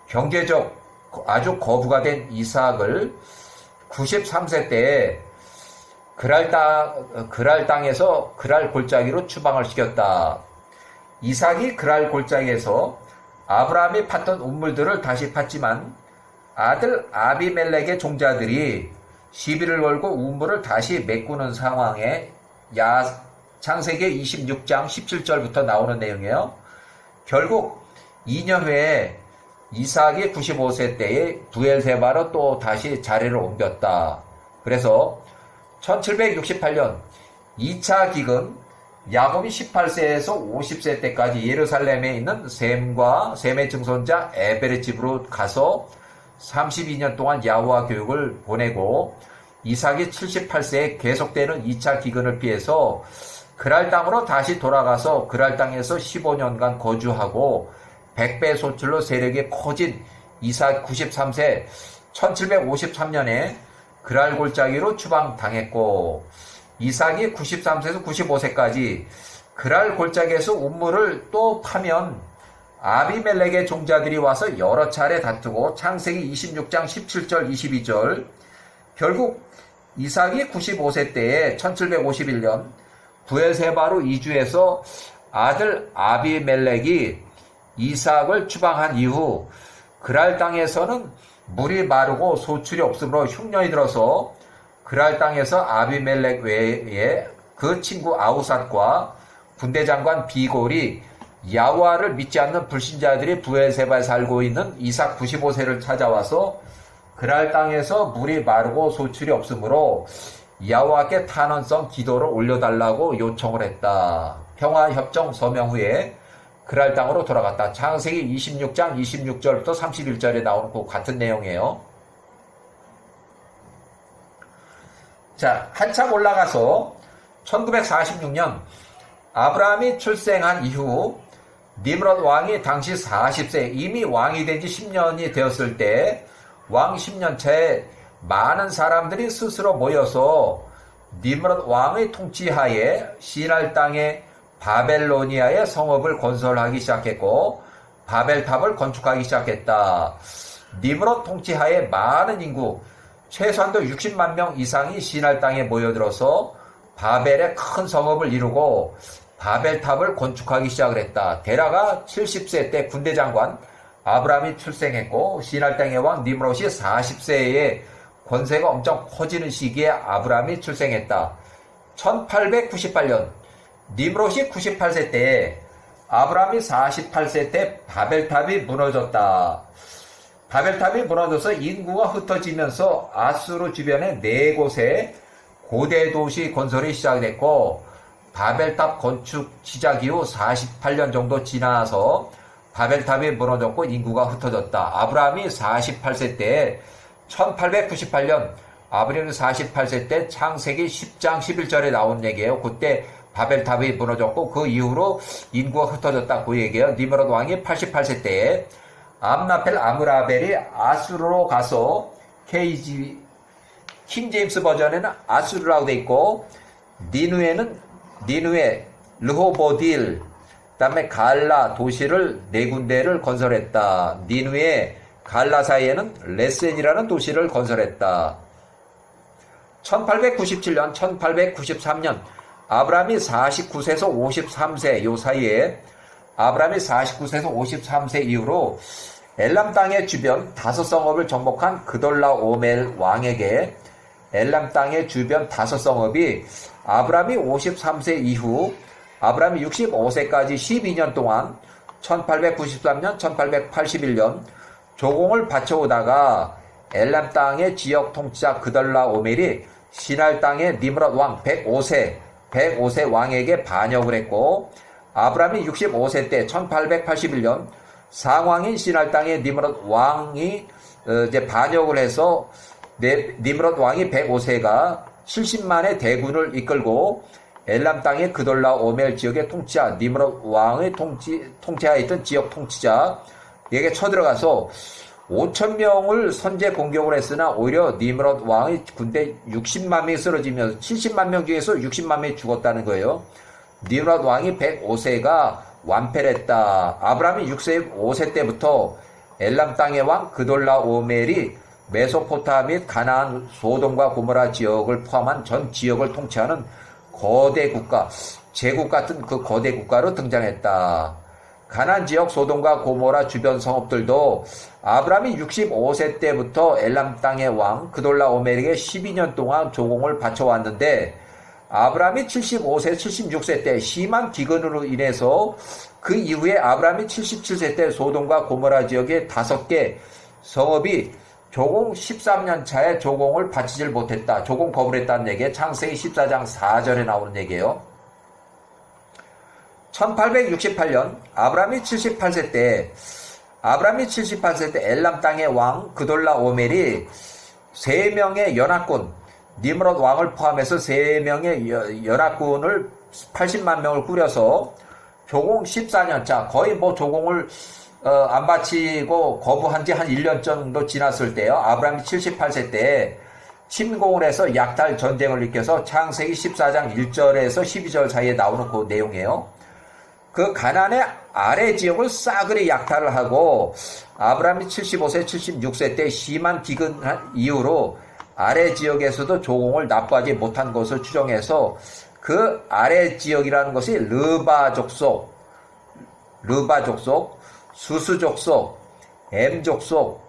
경제적 아주 거부가 된 이삭을 93세 때에 그랄 땅에서 그랄 골짜기로 추방을 시켰다. 이삭이 그랄 골짜기에서 아브라함이 팠던 우물들을 다시 팠지만 아들 아비멜렉의 종자들이 시비를 걸고 우물을 다시 메꾸는 상황에 창세기 26장 17절부터 나오는 내용이에요. 결국 2년 후에 이삭이 95세 때에 부엘세바로 또 다시 자리를 옮겼다. 그래서 1768년 2차 기근, 야곱이 18세에서 50세 때까지 예루살렘에 있는 셈의 증손자 에벨의 집으로 가서 32년 동안 야호와 교육을 보내고, 이삭이 78세에 계속되는 2차 기근을 피해서 그랄 땅으로 다시 돌아가서 그랄 땅에서 15년간 거주하고 100배 소출로 세력이 커진 이삭 93세 1753년에 그랄 골짜기로 추방당했고, 이삭이 93세에서 95세까지 그랄 골짜기에서 운물을 또 파면 아비멜렉의 종자들이 와서 여러 차례 다투고, 창세기 26장 17절 22절, 결국 이삭이 95세 때에 1751년 부엘세바로 이주해서 아들 아비멜렉이 이삭을 추방한 이후 그랄 땅에서는 물이 마르고 소출이 없으므로 흉년이 들어서 그랄 땅에서 아비멜렉 외에 그 친구 아우삿과 군대장관 비골이 야호와를 믿지 않는 불신자들이 부엘세바에 살고 있는 이삭 95세를 찾아와서 그랄 땅에서 물이 마르고 소출이 없으므로 야호와께 탄원성 기도를 올려달라고 요청을 했다. 평화협정 서명 후에 그랄 땅으로 돌아갔다. 창세기 26장 26절부터 31절에 나오는 그 같은 내용이에요. 자, 한참 올라가서 1946년 아브라함이 출생한 이후 니므롯 왕이 당시 40세, 이미 왕이 된 지 10년이 되었을 때 왕 10년 차에 많은 사람들이 스스로 모여서 니므롯 왕의 통치하에 시날 땅의 바벨로니아의 성읍을 건설하기 시작했고 바벨탑을 건축하기 시작했다. 니므롯 통치하에 많은 인구, 최소한도 60만 명 이상이 시날 땅에 모여들어서 바벨의 큰 성읍을 이루고 바벨탑을 건축하기 시작을 했다. 데라가 70세 때 군대장관 아브라함이 출생했고, 시날 땅의 왕 니므롯이 40세에 권세가 엄청 커지는 시기에 아브라함이 출생했다. 1898년 니므롯이 98세 때에 아브라함이 48세 때 바벨탑이 무너졌다. 바벨탑이 무너져서 인구가 흩어지면서 아수르 주변의 4곳에 고대 도시 건설이 시작됐고, 바벨탑 건축 시작 이후 48년 정도 지나서 바벨탑이 무너졌고 인구가 흩어졌다. 아브라함이 48세 때 1898년 아브라함이 48세 때 창세기 10장 11절에 나온 얘기예요. 그때 바벨탑이 무너졌고 그 이후로 인구가 흩어졌다. 그 얘기예요. 니므롯 왕이 88세 때에 암라펠 아므라벨이 아수르로 가서 킹 제임스 버전에는 아수르라고 돼 있고, 니누에, 르호보딜, 그 다음에 갈라 도시를 4군데를 건설했다. 니누에 갈라 사이에는 레센이라는 도시를 건설했다. 1897년, 1893년 아브라함이 49세에서 53세 요 사이에 아브라함이 49세에서 53세 이후로 엘람 땅의 주변 5성읍을 정복한 그돌라오멜 왕에게 엘람 땅의 주변 5성읍이 아브라함이 53세 이후 아브라함이 65세까지 12년 동안 1893년, 1881년 조공을 바쳐오다가 엘람 땅의 지역 통치자 그돌라오멜이 시날 땅의 니므롯 왕 105세 왕에게 반역을 했고, 아브라함이 65세 때 1881년 상왕인 시날 땅의 니므롯 왕이 이제 반역을 해서 니므롯 왕이 105세가 70만의 대군을 이끌고 엘람 땅의 그돌라오멜 지역의 통치자 니므롯 왕의 통치하에 있던 지역 통치자에게 쳐들어가서 5,000명을 선제 공격을 했으나 오히려 니므롯 왕의 군대 60만 명이 쓰러지면서 70만 명 중에서 60만 명이 죽었다는 거예요. 니므롯 왕이 105세가 완패를 했다. 아브라함이 65세 때부터 엘람 땅의 왕 그돌라오멜이 메소포타 및 가나안, 소돔과 고모라 지역을 포함한 전 지역을 통치하는 거대 국가, 제국 같은 그 거대 국가로 등장했다. 가나안 지역 소돔과 고모라 주변 성읍들도 아브라함이 65세 때부터 엘람 땅의 왕 그돌라오멜에게 12년 동안 조공을 바쳐왔는데, 아브라함이 75세, 76세 때 심한 기근으로 인해서 그 이후에 아브라함이 77세 때 소돔과 고모라 지역의 5개 성읍이 조공 13년 차에 조공을 바치질 못했다. 조공 거부했다는 얘기에 창세기 14장 4절에 나오는 얘기예요. 1868년 아브라함이 78세 때 엘람 땅의 왕 그돌라 오멜이 3명의 연합군 니므롯 왕을 포함해서 3명의 연합군을 80만 명을 꾸려서 조공 14년차 거의 뭐 조공을 안 바치고 거부한 지 한 1년 정도 지났을 때요. 아브라함이 78세 때 침공을 해서 약탈 전쟁을 일으켜서 창세기 14장 1절에서 12절 사이에 나오는 그 내용이에요. 그 가나안의 아래 지역을 싸그리 약탈을 하고 아브라함이 75세, 76세 때 심한 기근 이후로 아래 지역에서도 조공을 납부하지 못한 것을 추정해서 그 아래 지역이라는 것이 르바 족속, 수스 족속, 엠 족속,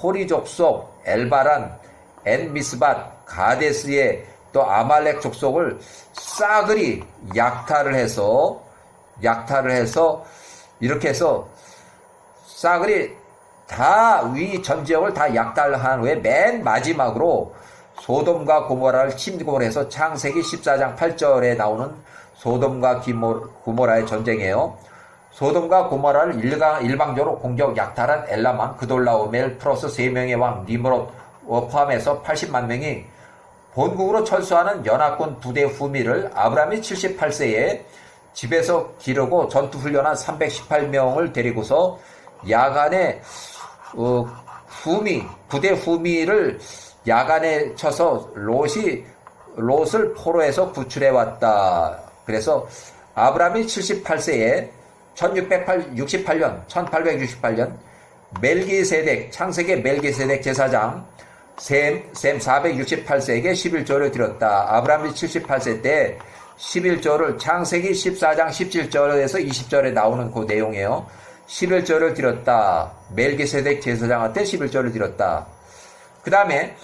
호리 족속, 엘바란, 엔미스밭, 가데스의 또 아말렉 족속을 싸그리 약탈을 해서 이렇게 해서 싸그리 다 위 전 지역을 다 약탈한 후에 맨 마지막으로 소돔과 고모라를 침공을 해서 창세기 14장 8절에 나오는 소돔과 고모라의 전쟁이에요. 소돔과 고모라를 일방적으로 공격 약탈한 엘람왕 그돌라오멜 플러스 3명의 왕 니므롯 포함해서 80만 명이 본국으로 철수하는 연합군 부대 후미를 아브라함이 78세에 집에서 기르고 전투훈련한 318명을 데리고서 야간에 부대 후미를 야간에 쳐서 롯을 포로에서 구출해 왔다. 그래서 아브라함이 78세에 1868년 멜기세덱 창세기 멜기세덱 제사장 셈 468세에게 11조를 드렸다. 아브라함이 78세 때 11조를 창세기 14장 17절에서 20절에 나오는 그 내용이에요. 11조를 드렸다. 멜기세덱 제사장한테 11조를 드렸다. 그 다음에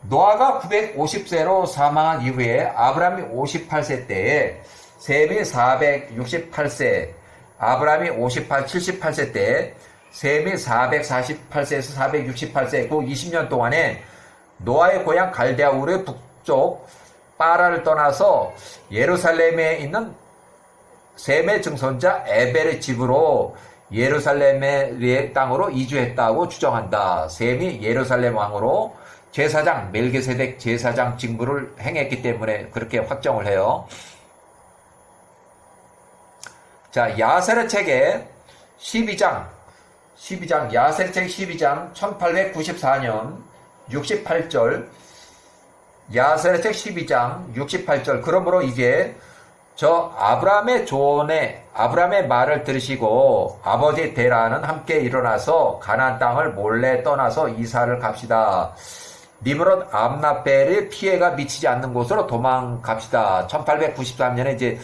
노아가 950세로 사망한 이후에 아브라함이 58세 때에 셈이 468세, 아브라함이 78세 때 셈이 448세에서 468세 그 20년 동안에 노아의 고향 갈대아 우르의 북쪽 파라를 떠나서 예루살렘에 있는 셈의 증손자 에벨의 집으로 예루살렘의 땅으로 이주했다고 추정한다. 셈이 예루살렘 왕으로 제사장 멜기세덱 제사장 직무를 행했기 때문에 그렇게 확정을 해요. 자, 야세르 책의 12장 야세르 책 12장 1894년 68절 야세르 책 12장 68절 그러므로 이제 저 아브라함의 조언에 아브라함의 말을 들으시고 아버지 데라는 함께 일어나서 가나안 땅을 몰래 떠나서 이사를 갑시다. 니므롯 암나벨의 피해가 미치지 않는 곳으로 도망갑시다. 1893년에 이제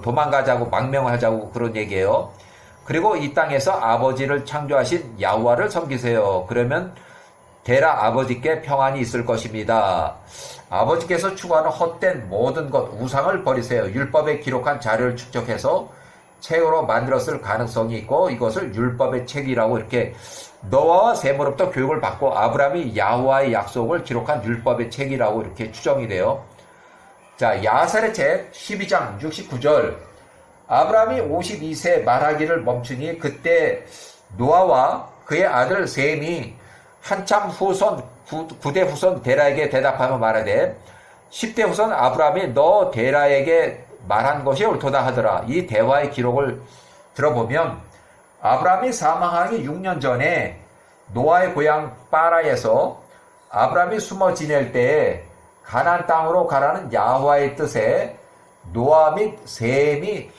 도망가자고 망명을 하자고 그런 얘기예요. 그리고 이 땅에서 아버지를 창조하신 야훼와를 섬기세요. 그러면 데라 아버지께 평안이 있을 것입니다. 아버지께서 추구하는 헛된 모든 것, 우상을 버리세요. 율법에 기록한 자료를 축적해서 책으로 만들었을 가능성이 있고 이것을 율법의 책이라고 이렇게 노아와 셈으로부터 교육을 받고 아브라함이 야훼와의 약속을 기록한 율법의 책이라고 이렇게 추정이 돼요. 자, 야세르 책 12장 69절 아브라함이 52세 말하기를 멈추니 그때 노아와 그의 아들 셈이 한참 후손 9대 후손 데라에게 대답하며 말하되 10대 후손 아브라함이 너 데라에게 말한 것이 옳도다 하더라. 이 대화의 기록을 들어보면 아브라함이 사망하기 6년 전에 노아의 고향 파라에서 아브라함이 숨어 지낼 때에 가나안 땅으로 가라는 야훼와의 뜻에 노아 및 셈이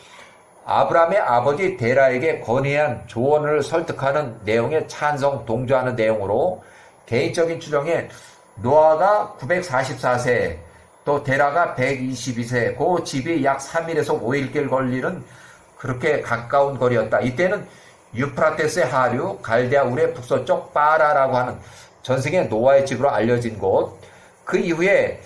아브라함의 아버지 데라에게 건의한 조언을 설득하는 내용에 찬성 동조하는 내용으로 개인적인 추정에 노아가 944세 또 데라가 122세 그 집이 약 3일에서 5일길 걸리는 그렇게 가까운 거리였다. 이때는 유프라테스의 하류 갈대아 우르의 북서쪽 파라라고 하는 전생에 노아의 집으로 알려진 곳 그 이후에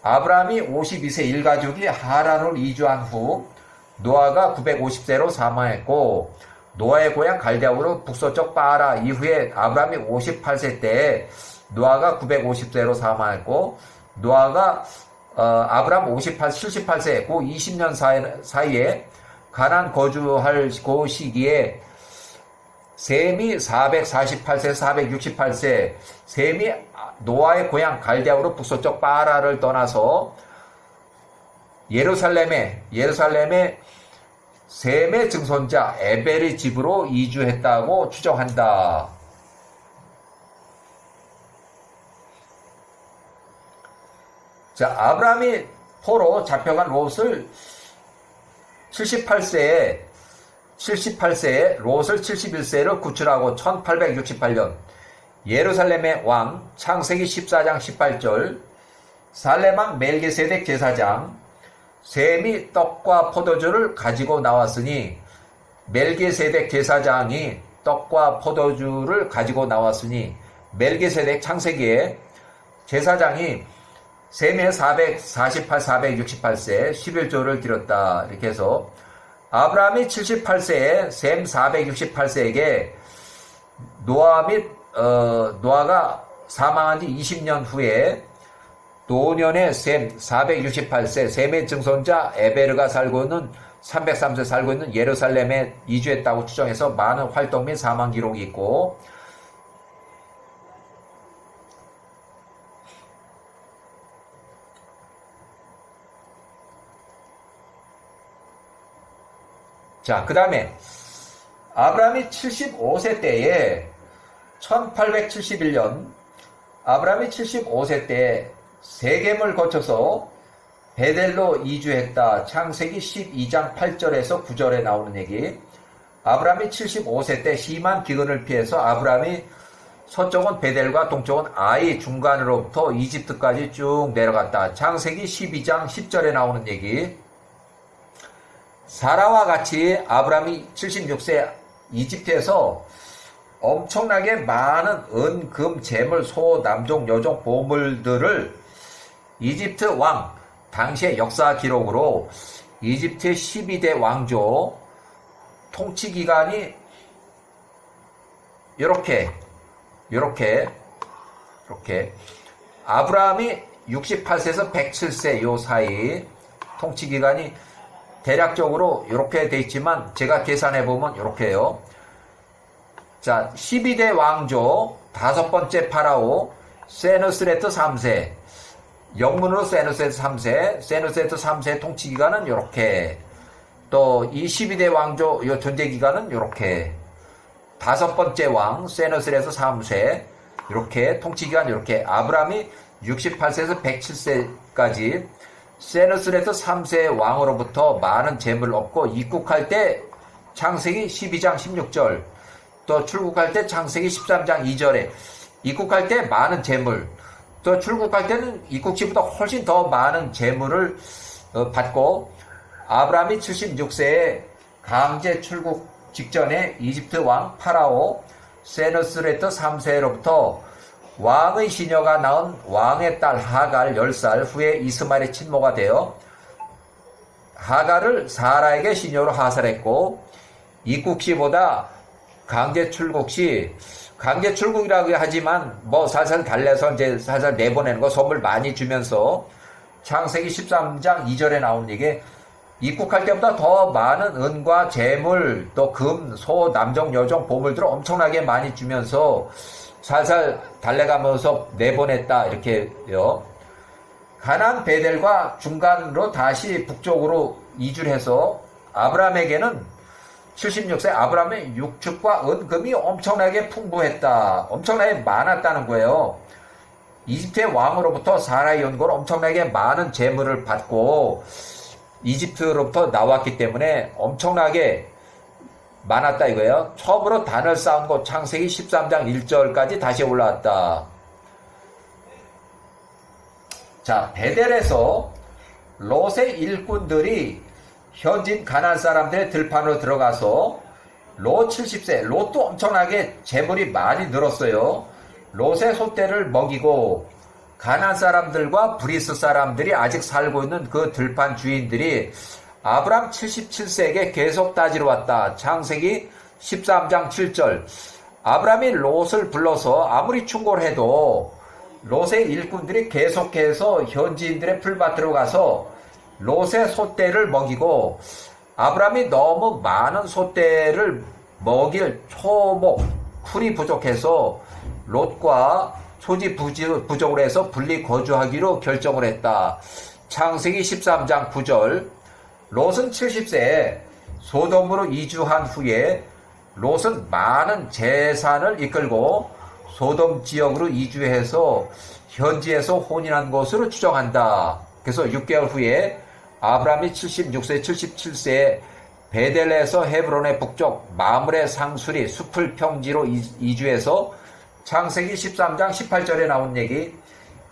아브라함이 52세 일가족이 하란으로 이주한 후 노아가 950세로 사망했고 노아의 고향 갈대아우로 북서쪽 바라 이후에 아브라함이 58세 때에 노아가 950세로 사망했고 노아가 아브라함 78세 그 20년 사이에 가나안 거주할 그 시기에 셈이 448세, 468세, 셈이 노아의 고향 갈대아우로 북서쪽 바라를 떠나서 예루살렘에 셈의 증손자 에벨의 집으로 이주했다고 추정한다. 자, 아브라함이 포로 잡혀간 롯을 78세에 롯을 71세로 구출하고 1868년 예루살렘의 왕 창세기 14장 18절 살렘왕 멜기세덱 제사장 셈이 떡과 포도주를 가지고 나왔으니 멜기세덱 제사장이 떡과 포도주를 가지고 나왔으니 멜기세덱 창세기에 제사장이 셈의 468세 11조를 드렸다. 이렇게 해서 아브라함이 78세에 셈 468세에게 노아가 사망한 지 20년 후에 노년의 셈 468세 셈의 증손자 에베르가 살고 있는 303세 살고 있는 예루살렘에 이주했다고 추정해서 많은 활동 및 사망 기록이 있고 자, 그 다음에 아브라함이 75세 때에 1871년 아브라함이 75세 때에 세겜을 거쳐서 베델로 이주했다. 창세기 12장 8절에서 9절에 나오는 얘기. 아브라함이 75세 때 심한 기근을 피해서 아브라함이 서쪽은 베델과 동쪽은 아이 중간으로부터 이집트까지 쭉 내려갔다. 창세기 12장 10절에 나오는 얘기. 사라와 같이 아브라함이 76세 이집트에서 엄청나게 많은 은, 금, 재물, 소, 남종, 여종, 보물들을 이집트 왕, 당시의 역사 기록으로 이집트의 12대 왕조 통치 기간이 이렇게 아브라함이 68세에서 107세 요 사이 통치 기간이 대략적으로 이렇게 돼 있지만 제가 계산해 보면 이렇게요. 자, 12대 왕조 다섯 번째 파라오 세누스레트 3세 영문으로 세누스레트 3세 세누스레트 3세 통치 기간은 이렇게 또 이 12대 왕조 요 존재 기간은 이렇게 다섯 번째 왕 세누스레트 3세 이렇게 통치 기간 이렇게 아브라함이 68세에서 107세까지 세누스레트 3세 왕으로부터 많은 재물을 얻고 입국할 때 창세기 12장 16절 또 출국할 때 창세기 13장 2절에 입국할 때 많은 재물 또 출국할 때는 입국 시보다 훨씬 더 많은 재물을 받고 아브라함이 76세에 강제 출국 직전에 이집트 왕 파라오 세누스레트 3세로부터 왕의 시녀가 낳은 왕의 딸 하갈 10살 후에 이스마엘의 친모가 되어 하갈을 사라에게 시녀로 하살했고 입국 시보다 강제 출국이라고 하지만 뭐 살살 달래서 이제 살살 내보내는 거 선물 많이 주면서 창세기 13장 2절에 나오는 얘기 입국할 때보다 더 많은 은과 재물 또 금, 소, 남종, 여종, 보물들을 엄청나게 많이 주면서 살살 달래가면서 내보냈다 이렇게요. 가나안 베델과 중간으로 다시 북쪽으로 이주를 해서 아브라함에게는 76세 아브라함의 육축과 은금이 엄청나게 풍부했다. 엄청나게 많았다는 거예요. 이집트의 왕으로부터 사라의 연고로 엄청나게 많은 재물을 받고 이집트로부터 나왔기 때문에 엄청나게 많았다 이거예요. 처음으로 단을 쌓은 곳 창세기 13장 1절까지 다시 올라왔다. 자, 베델에서 롯의 일꾼들이 현진 가나안 사람들의 들판으로 들어가서 롯 70세, 롯도 엄청나게 재물이 많이 늘었어요. 롯의 소떼를 먹이고 가나안 사람들과 브리스 사람들이 아직 살고 있는 그 들판 주인들이 아브람 77세에게 계속 따지러 왔다. 창세기 13장 7절. 아브람이 롯을 불러서 아무리 충고를 해도 롯의 일꾼들이 계속해서 현지인들의 풀밭으로 가서 롯의 소떼를 먹이고, 아브람이 너무 많은 소떼를 먹일 초목, 풀이 부족해서 롯과 소지 부족으로 해서 분리 거주하기로 결정을 했다. 창세기 13장 9절. 롯은 70세에 소돔으로 이주한 후에 롯은 많은 재산을 이끌고 소돔 지역으로 이주해서 현지에서 혼인한 것으로 추정한다. 그래서 6개월 후에 아브람이 76세, 77세에 베델에서 헤브론의 북쪽 마므레 상수리 숲을 평지로 이주해서 창세기 13장 18절에 나온 얘기,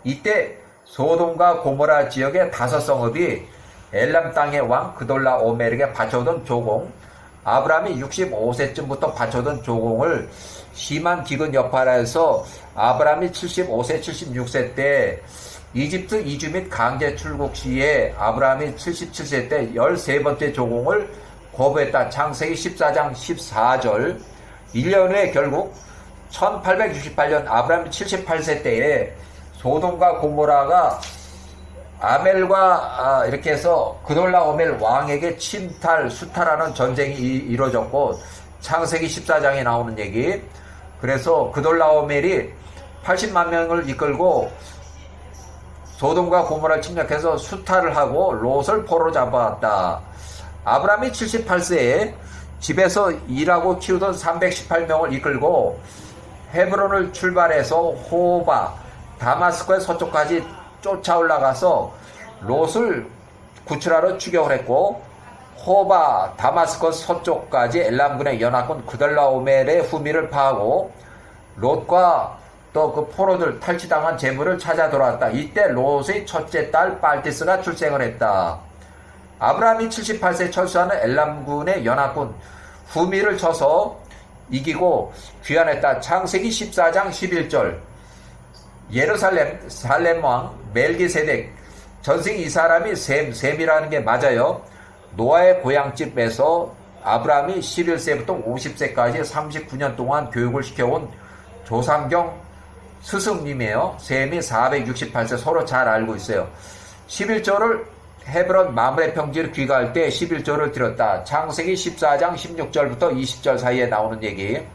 이때 소돔과 고모라 지역의 5성읍이 엘람 땅의 왕 그돌라 오멜에게 바쳐둔 조공, 아브람이 65세쯤부터 바쳐둔 조공을 심한 기근 여파라에서 아브람이 75세, 76세 때 이집트 이주 및 강제 출국 시에 아브람이 77세 때 13번째 조공을 거부했다. 창세기 14장 14절. 1년 후에 결국 1868년 아브람이 78세 때에 소돔과 고모라가 아멜과 이렇게 해서 그돌라오멜 왕에게 수탈하는 전쟁이 이루어졌고, 창세기 14장에 나오는 얘기. 그래서 그돌라오멜이 80만 명을 이끌고 소돔과 고모라를 침략해서 수탈을 하고 롯을 포로 잡아왔다. 아브람이 78세에 집에서 일하고 키우던 318명을 이끌고 헤브론을 출발해서 호바, 다마스코의 서쪽까지 쫓아 올라가서 롯을 구출하러 추격을 했고, 호바, 다마스코 서쪽까지 엘람군의 연합군 그돌라오멜의 후미를 파하고 롯과 또 그 포로들 탈취당한 재물을 찾아 돌아왔다. 이때 롯의 첫째 딸 빨티스가 출생을 했다. 아브라함이 78세 철수하는 엘람군의 연합군 후미를 쳐서 이기고 귀환했다. 창세기 14장 11절. 예루살렘 살렘왕 멜기세덱, 전생 이 사람이 셈이라는 게 맞아요. 노아의 고향집에서 아브라함이 11세부터 50세까지 39년 동안 교육을 시켜온 조상경 스승님이에요. 셈이 468세, 서로 잘 알고 있어요. 11조를 헤브론 마므레 평지를 귀가할 때 11조를 드렸다. 창세기 14장 16절부터 20절 사이에 나오는 얘기.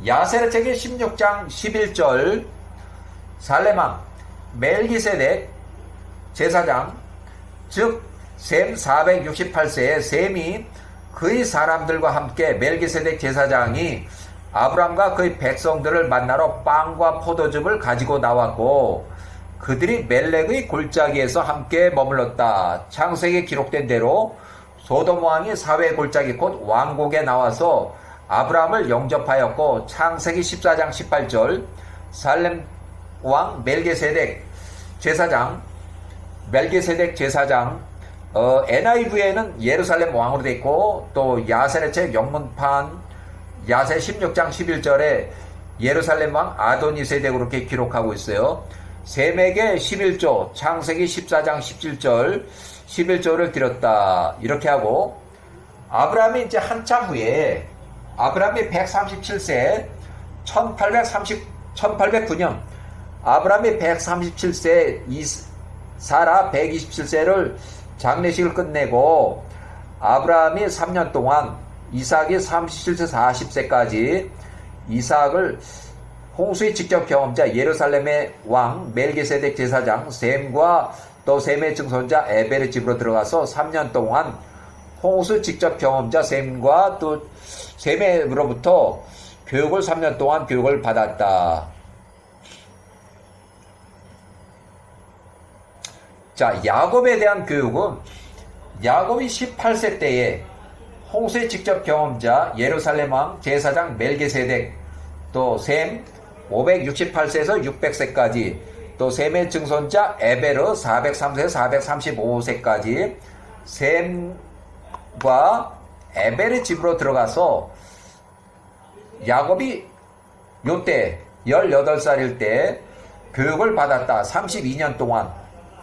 야세르책의 16장 11절, 살렘왕 멜기세덱 제사장, 즉 셈 468세에 셈이 그의 사람들과 함께 멜기세덱 제사장이 아브람과 그의 백성들을 만나러 빵과 포도즙을 가지고 나왔고, 그들이 멜렉의 골짜기에서 함께 머물렀다. 창세기에 기록된 대로 소돔 왕이 사회 골짜기 곧 왕국에 나와서 아브람을 영접하였고, 창세기 14장 18절, 살렘 왕 멜기세덱 제사장, NIV에는 예루살렘 왕으로 되어 있고, 또 야세르책 영문판 야세 16장 11절에 예루살렘 왕 아도니세덱으로 이렇게 기록하고 있어요. 셈에게 11조, 창세기 14장 17절, 11조를 드렸다. 이렇게 하고, 아브라함이 이제 한참 후에, 아브라함이 137세, 1809년, 아브라함이 137세, 사라 127세를 장례식을 끝내고, 아브라함이 3년 동안 이삭이 37세 40세까지 이삭을 홍수의 직접 경험자 예루살렘의 왕 멜기세덱 제사장 셈과 또 셈의 증손자 에벨의 집으로 들어가서 3년 동안 홍수 직접 경험자 셈과 또 셈으로부터 교육을 3년 동안 교육을 받았다. 자, 야곱에 대한 교육은 야곱이 18세 때에 홍수의 직접 경험자 예루살렘 왕 제사장 멜기세덱, 또 셈 568세에서 600세까지, 또 셈의 증손자 에베르 403세에서 435세까지 셈과 에벨의 집으로 들어가서 야곱이 요때 18살일 때 교육을 받았다. 32년 동안.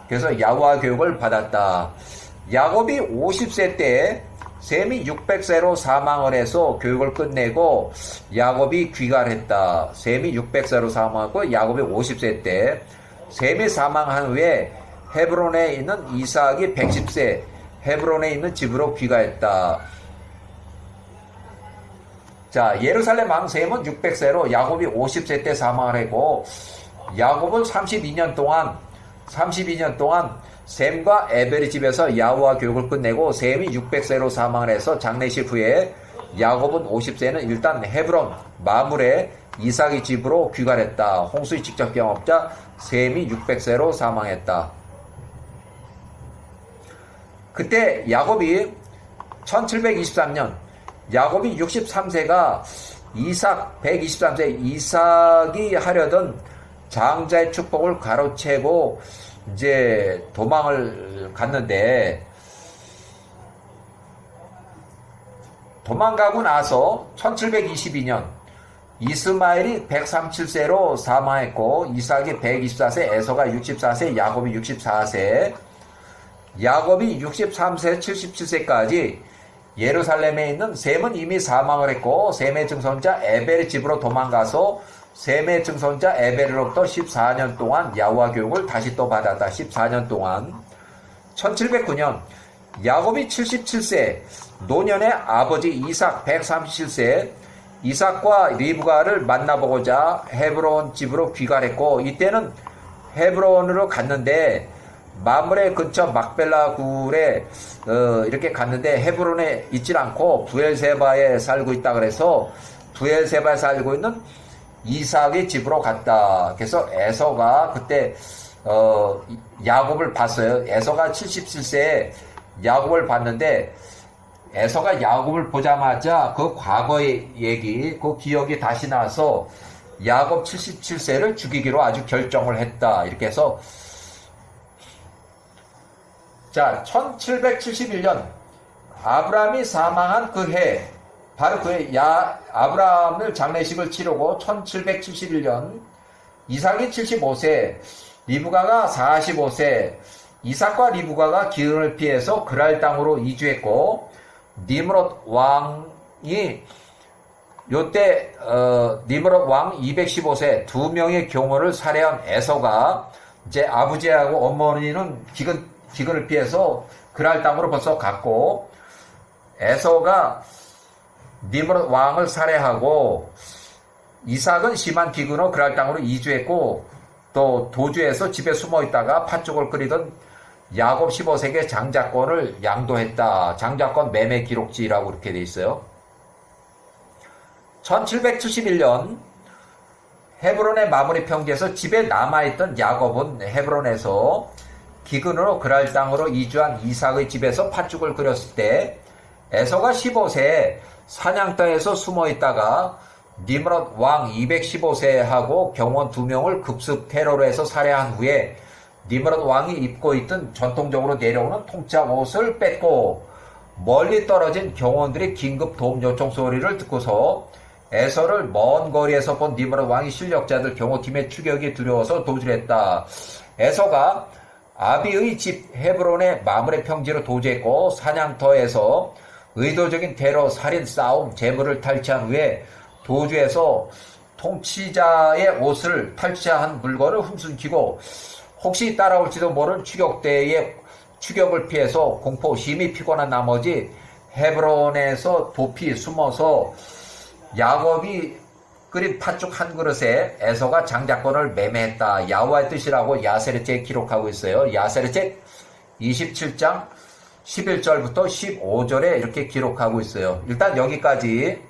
그래서 야후와 교육을 받았다. 야곱이 50세 때 셈이 600세로 사망을 해서 교육을 끝내고 야곱이 귀가했다. 셈이 600세로 사망하고 야곱이 50세 때 셈이 사망한 후에 헤브론에 있는 이삭이 110세 헤브론에 있는 집으로 귀가했다. 자, 예루살렘 왕 셈은 600세로 야곱이 50세 때 사망을 했고 야곱은 32년 동안 셈과 에벨의 집에서 야후와 교육을 끝내고 셈이 600세로 사망을 해서 장례식 후에 야곱은 50세는 일단 헤브론 마물의 이삭의 집으로 귀가했다. 홍수의 직접 경험자 셈이 600세로 사망했다. 그때 야곱이 1723년 야곱이 63세가 이삭 123세 이삭이 하려던 장자의 축복을 가로채고 이제 도망을 갔는데 도망가고 나서 1722년 이스마엘이 137세로 사망했고 이삭이 124세 에서가 64세 야곱이 64세 야곱이 63세 77세까지 예루살렘에 있는 셈은 이미 사망을 했고 셈의 증손자 에벨의 집으로 도망가서 셈의 증손자 에벨로부터 14년 동안 야후와 교육을 다시 또 받았다. 14년 동안 1709년 야곱이 77세 노년의 아버지 이삭 137세 이삭과 리브가를 만나보고자 헤브론 집으로 귀가했고 이때는 헤브론으로 갔는데 마므레 근처 막벨라 굴에 이렇게 갔는데 헤브론에 있질 않고 부엘세바에 살고 있다 그래서 부엘세바에 살고 있는 이삭의 집으로 갔다. 그래서 에서가 그때 야곱을 봤어요. 에서가 77세에 야곱을 봤는데 에서가 야곱을 보자마자 그 과거의 얘기, 그 기억이 다시 나서 야곱 77세를 죽이기로 아주 결정을 했다. 이렇게 해서 자, 1771년 아브라함이 사망한 그 해, 바로 그 해 아브라함을 장례식을 치르고 1771년 이삭이 75세, 리브가가 45세, 이삭과 리브가가 기근을 피해서 그랄 땅으로 이주했고 니므롯 왕이 요때 니므롯 왕 215세 두 명의 경호를 살해한 에서가 이제 아버지하고 어머니는 기근을 피해서 그랄 땅으로 벌써 갔고 에서가 니므롯 왕을 살해하고 이삭은 심한 기근으로 그랄 땅으로 이주했고 또 도주해서 집에 숨어 있다가 팥죽을 끓이던 야곱 15세기 장자권을 양도했다. 장자권 매매 기록지라고 이렇게 돼 있어요. 1771년 헤브론의 마무리 평지에서 집에 남아있던 야곱은 헤브론에서 기근으로 그랄 땅으로 이주한 이삭의 집에서 팥죽을 끓였을 때 에서가 15세에 사냥 땅에서 숨어 있다가 니므롯 왕 215세하고 경원 2명을 급습 테러로 해서 살해한 후에 니므롯 왕이 입고 있던 전통적으로 내려오는 통짜 옷을 뺏고 멀리 떨어진 경원들이 긴급 도움 요청 소리를 듣고서 에서를 먼 거리에서 본 니므롯 왕이 실력자들 경호팀의 추격이 두려워서 도주했다. 에서가 아비의 집 헤브론의 마므레 평지로 도주했고 사냥터에서 의도적인 테러, 살인, 싸움, 재물을 탈취한 후에 도주해서 통치자의 옷을 탈취한 물건을 훔순키고 혹시 따라올지도 모를 추격대의 추격을 피해서 공포 심히 피곤한 나머지 헤브론에서 도피 숨어서 야곱이 끓인 팥죽 한 그릇에 에서가 장자권을 매매했다. 야후와의 뜻이라고 야세르책에 기록하고 있어요. 야세르책 27장 11절부터 15절에 이렇게 기록하고 있어요. 일단 여기까지